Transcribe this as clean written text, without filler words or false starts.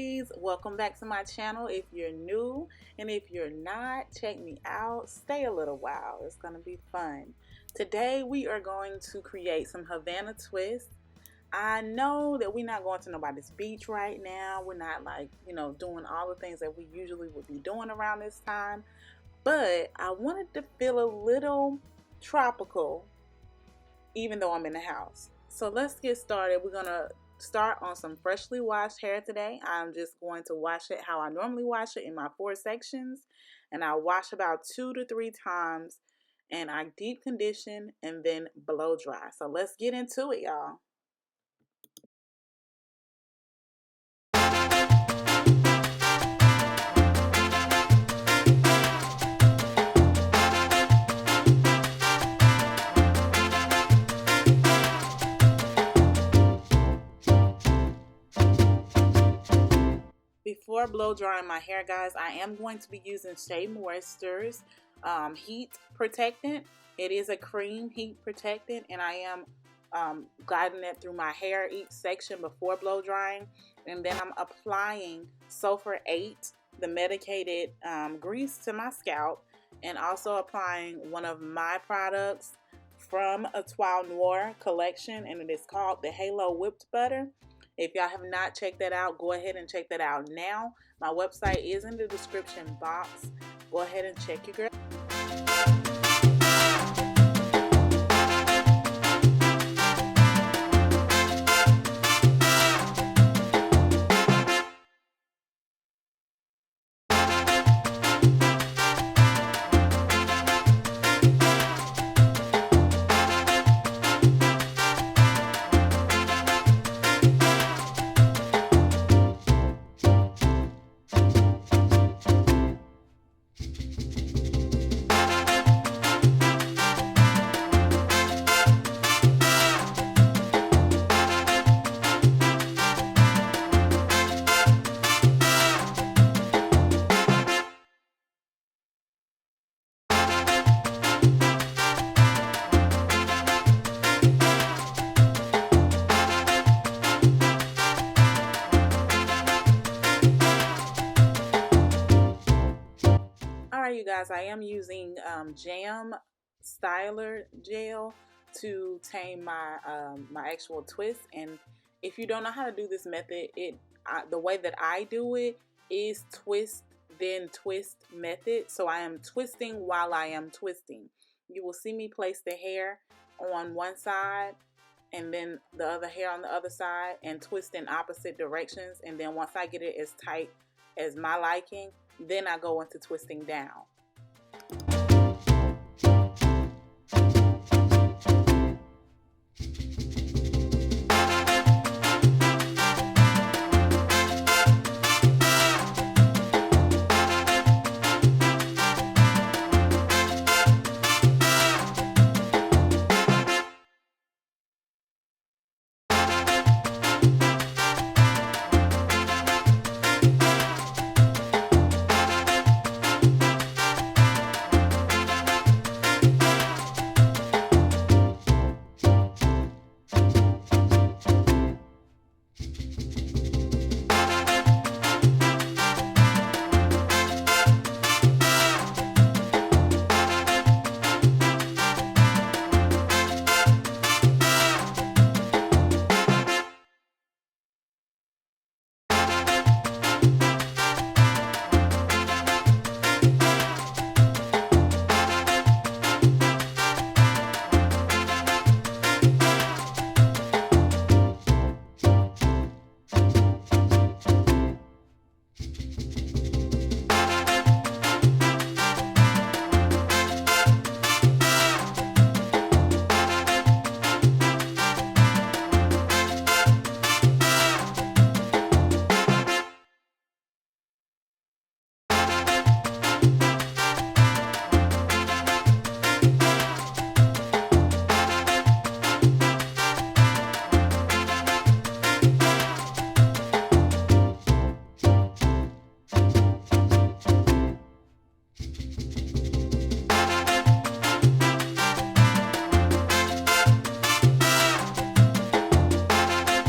ladies, welcome back to my channel. If you're new and if you're not, check me out. Stay a little while, it's gonna be fun. Today we are going to create some Havana Twist. I know that we're not going to nobody's beach right now. We're not like, doing all the things that we usually would be doing around this time, but I wanted to feel a little tropical even though I'm in the house. So let's get started. We're gonna start on some freshly washed hair today. I'm just going to wash it how I normally wash it in my 4 sections, and I wash about 2 to 3 times, and I deep condition and then blow dry. So let's get into it, y'all. Before blow drying my hair, guys, I am going to be using Shea Moisture's heat protectant. It is a cream heat protectant, and I am guiding it through my hair each section before blow drying. And then I'm applying Sulfer 8, the medicated grease, to my scalp, and also applying one of my products from a Toile Noir collection, and it is called the Halo Whipped Butter. If y'all have not checked that out, go ahead and check that out now. My website is in the description box. Go ahead and check your girl. You guys, I am using Jam Styler gel to tame my my actual twist. And if you don't know how to do this method, the way that I do it is twist then twist method. So I am twisting while I am twisting. You will see me place the hair on one side and then the other hair on the other side and twist in opposite directions. And then once I get it as tight as my liking, then I go into twisting down.